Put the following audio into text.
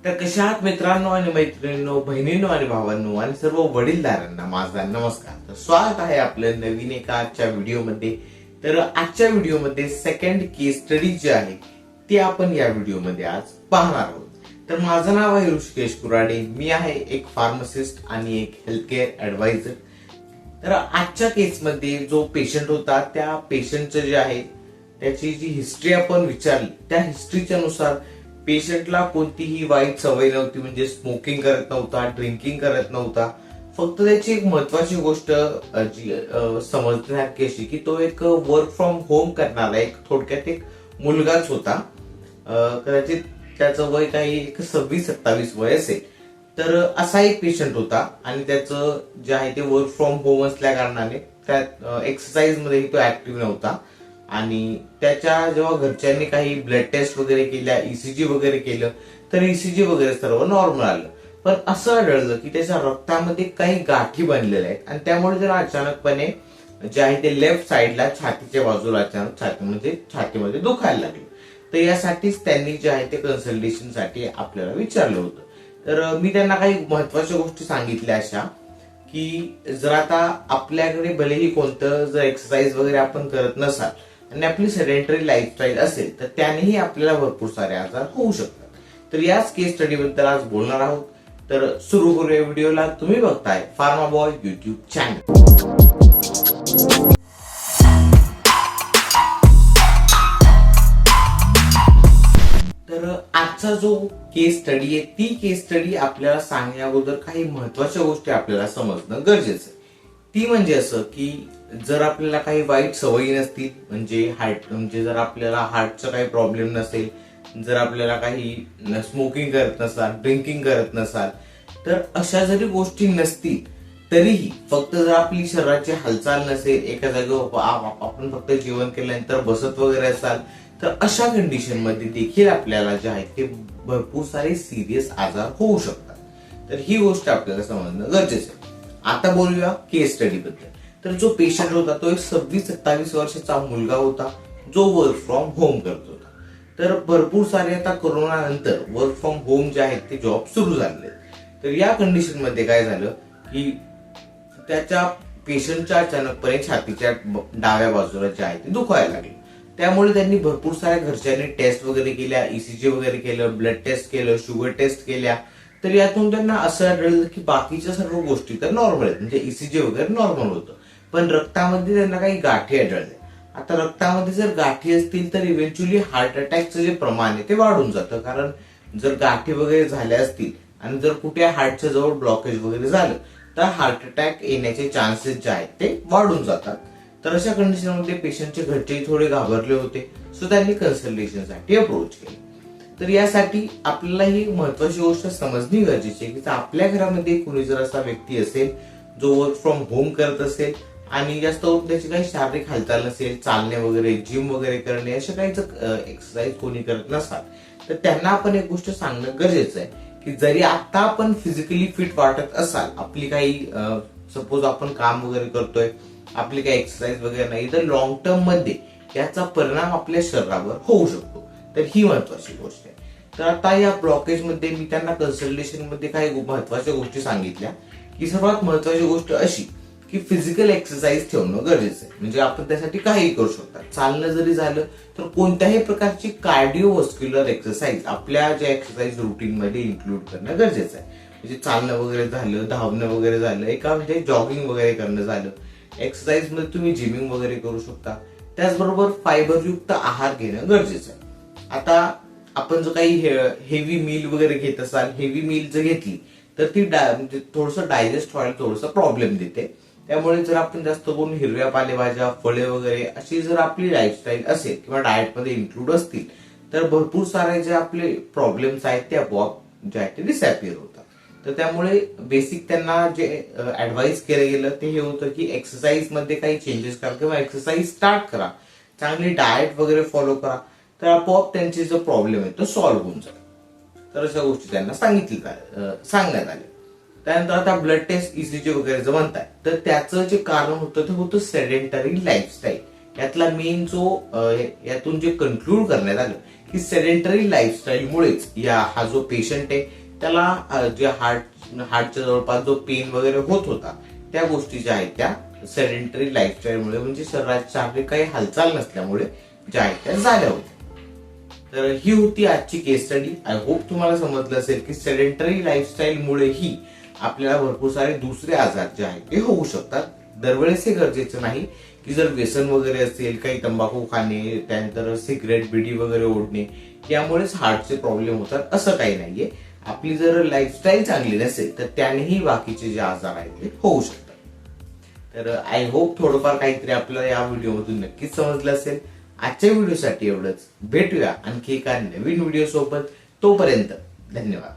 तर कशा आहात मित्रांनो आणि मैत्रिणींनो, बहिणींनो आणि भावांनो आणि सर्व वडीलधारांना माझा नमस्कार. तर स्वागत आहे आपलं नवीन एका आजच्या व्हिडिओमध्ये. तर आजच्या व्हिडिओमध्ये सेकंड केस स्टडी जी आहे ती आपण या व्हिडिओमध्ये आज पाहणार आहोत. तर माझं नाव आहे ऋषिकेश कुराडे. मी आहे एक फार्मासिस्ट आणि एक हेल्थ केअर ऍडवायझर. तर आजच्या केसमध्ये जो पेशंट होता त्या पेशंटचं जे आहे त्याची जी हिस्ट्री आपण विचारली त्या हिस्ट्रीच्या नुसार पेशंटला कोणतीही वाईट सवय नव्हती, म्हणजे स्मोकिंग करत नव्हता, ड्रिंकिंग करत नव्हता. फक्त त्याची एक महत्वाची गोष्ट जी समजण्यासारखी अशी की तो एक वर्क फ्रॉम होम करणारा एक थोडक्यात एक मुलगाच होता. कदाचित त्याचं वय काही एक 26-27 वय असेल. तर असा एक पेशंट होता आणि त्याचं जे आहे ते वर्क फ्रॉम होम असल्या कारणाने त्या एक्सरसाइज मध्ये तो ऍक्टिव्ह नव्हता. आणि त्याच्या जेव्हा घरच्यांनी काही ब्लड टेस्ट वगैरे केल्या, ईसीजी वगैरे केलं, तर ईसीजी वगैरे सर्व नॉर्मल आलं. पण असं आढळलं की त्याच्या रक्तामध्ये काही गाठी बनलेल्या आहेत आणि त्यामुळे त्याला अचानकपणे जे आहे ते लेफ्ट साइडला छातीच्या बाजूला अचानक छातीमध्ये दुखायला लागलं. तर यासाठीच त्यांनी जे आहे ते कन्सल्टेशनसाठी आपल्याला विचारलं होतं. तर मी त्यांना काही महत्वाच्या गोष्टी सांगितल्या अशा की जर आता आपल्याकडे भलेही कोणतं जर एक्सरसाइज वगैरे आपण करत नसाल आणि आपली सेडेंटरी लाईफस्टाईल असेल तर त्यानेही आपल्याला भरपूर सारे आजार होऊ शकतात. तर याच केस स्टडी बद्दल आज बोलणार आहोत. तर सुरू करूया व्हिडिओला. तुम्ही बघताय फार्मा बॉय युट्यूब चॅनल. तर आजचा जो केस स्टडी आहे ती केस स्टडी आपल्याला सांगण्या अगोदर काही महत्वाच्या गोष्टी आपल्याला समजणं गरजेचं आहे. ती म्हणजे असं की जर आपल्याला काही वाईट सवयी नसतील, म्हणजे जर आपल्याला हार्टचा काही प्रॉब्लेम नसेल, जर आपल्याला काही स्मोकिंग करत नसाल, ड्रिंकिंग करत नसाल, तर अशा जरी गोष्टी नसतील तरीही फक्त जर आपली शरीराची हालचाल नसेल, एका जागेवर आपण फक्त जेवण केल्यानंतर बसत वगैरे असाल, तर अशा कंडिशन मध्ये देखील आपल्याला जे आहे ते भरपूर सारे सिरियस आजार होऊ शकतात. तर ही गोष्ट आपल्याला समजणं गरजेचं आहे. आता बोलूया केस स्टडी बद्दल. तर जो पेशंट होता तो एक 26-27 वर्षाचा मुलगा होता जो वर्क फ्रॉम होम करत होता. तर भरपूर सारे आता कोरोना नंतर वर्क फ्रॉम होम जे आहेत ते जॉब सुरू झाले. तर या कंडिशन मध्ये काय झालं की त्याच्या पेशंटच्या अचानकपणे छातीच्या डाव्या बाजूला जे आहे ते दुखायला लागले. त्यामुळे त्यांनी भरपूर साऱ्या घरच्यांनी टेस्ट वगैरे केल्या, ईसीजी वगैरे केलं, ब्लड टेस्ट केलं, शुगर टेस्ट केल्या. तर यातून त्यांना असं आढळलं की बाकीच्या सर्व गोष्टी तर नॉर्मल आहेत, म्हणजे ईसीजी वगैरे नॉर्मल होतं, पण रक्तामध्ये त्यांना काही गाठी आढळल्या. आता रक्तामध्ये जर गाठी असतील तर इव्हेंच्युअली हार्ट अटॅकचं जे प्रमाण आहे ते वाढून जातं. कारण जर गाठी वगैरे झाल्या असतील आणि जर कुठे हार्टच्या जवळ ब्लॉकेज वगैरे झालं तर हार्ट अटॅक येण्याचे चान्सेस जे आहेत ते वाढून जातात. तर अशा कंडिशनमध्ये पेशंटचे घरचे थोडे घाबरले होते, सो त्यांनी कन्सल्टेशनसाठी अप्रोच केले. तर यासाठी आपल्याला ही महत्वाची गोष्ट समजणी गरजेची आहे की आपल्या घरामध्ये कुणी जर असा व्यक्ती असेल जो वर्क फ्रॉम होम करत असेल आणि जास्त त्याची काही शारीरिक हालचाल नसेल, चालणे वगैरे, जिम वगैरे करणे, अशा काहीच एक्सरसाइज कोणी करत नसाल, तर त्यांना आपण एक गोष्ट सांगणं गरजेचं आहे की जरी आता आपण फिजिकली फिट वाटत असाल, आपली काही सपोज आपण काम वगैरे करतोय, आपली काही एक्सरसाइज वगैरे नाही, तर लॉंग टर्म मध्ये याचा परिणाम आपल्या शरीरावर होऊ शकतो. तर ही महत्वाची गोष्ट आहे. तर आता या ब्लॉकेज मध्ये मी त्यांना कन्सल्टेशन मध्ये काही महत्वाच्या गोष्टी सांगितल्या की सर्वात महत्वाची गोष्ट अशी की फिजिकल एक्सरसाइज ठेवणं गरजेचं आहे. म्हणजे आपण त्यासाठी काही करू शकता. चालणं जरी झालं तर कोणत्याही प्रकारची कार्डिओव्हास्क्युलर एक्सरसाइज आपल्या ज्या एक्सरसाइज रुटीन मध्ये इन्क्लूड करणं गरजेचं आहे. म्हणजे चालणं वगैरे झालं, धावणं वगैरे झालं, एका म्हणजे जॉगिंग वगैरे करणं झालं, एक्सरसाइज मध्ये तुम्ही जिमिंग वगैरे करू शकता. त्याचबरोबर फायबरयुक्त आहार घेणं गरजेचं आहे. आता आपण जो काही हेवी मील वगैरे घेत असाल, हेवी मील जर घेतली तर ती म्हणजे थोडंसं डायजेस्ट व्हायला थोडंसं प्रॉब्लेम देते. त्यामुळे जर आपण जास्त करून हिरव्या पालेभाज्या, फळे वगैरे अशी जर आपली लाईफस्टाईल असेल किंवा डाएट मध्ये इन्क्लूड असतील तर भरपूर सारे जे आपले प्रॉब्लेम्स आहेत ते आपोआप जे आहेत ते डिसअपिअर होतात. तर त्यामुळे बेसिक त्यांना जे ऍडवाइस केलं गेलं ते हे होतं की एक्सरसाइज मध्ये काही चेंजेस करा किंवा एक्सरसाइज स्टार्ट करा, चांगली डाएट वगैरे फॉलो करा, तर आपोआप त्यांचे जो प्रॉब्लेम आहे तो सॉल्व्ह होऊन जाईल. तर अशा गोष्टी त्यांना सांगण्यात आल्या. त्यानंतर आता ब्लड टेस्ट, ईसीजी वगैरे जर म्हणताय तर त्याचं जे कारण होतं ते होतं सेडेंटरी लाईफस्टाईल. यातला मेन जो यातून जे कन्क्लूड करण्यात आलं की सेडेंटरी लाईफस्टाईलमुळेच हा जो पेशंट आहे त्याला जे हार्टच्या जवळपास जो पेन वगैरे होत होता त्या गोष्टी ज्या आहेत त्या सेडेंटरी लाईफस्टाईलमुळे म्हणजे शरीरात शारीरिक काही हालचाल नसल्यामुळे ज्या आहेत त्या झाल्या होत्या. तर ही होती आजची केस स्टडी. आय होप तुम्हाला समजलं असेल की सेडेंटरी लाईफस्टाईलमुळेही आपल्याला भरपूर सारे दुसरे आजार जे आहेत ते होऊ शकतात. दरवेळेस हे गरजेचं नाही की जर व्यसन वगैरे असेल, काही तंबाखू खाणे, त्यानंतर सिगरेट बिडी वगैरे ओढणे यामुळेच हार्टचे प्रॉब्लेम होतात असं काही नाहीये. आपली जर लाईफस्टाईल चांगली नसेल तर त्यानेही बाकीचे जे आजार आहेत ते होऊ शकतात. तर आय होप थोडंफार काहीतरी आपल्याला या व्हिडिओमधून नक्कीच समजलं असेल. आजच्या व्हिडिओसाठी एवढंच. भेटूया आणखी एका नवीन व्हिडिओ सोबत. तोपर्यंत धन्यवाद.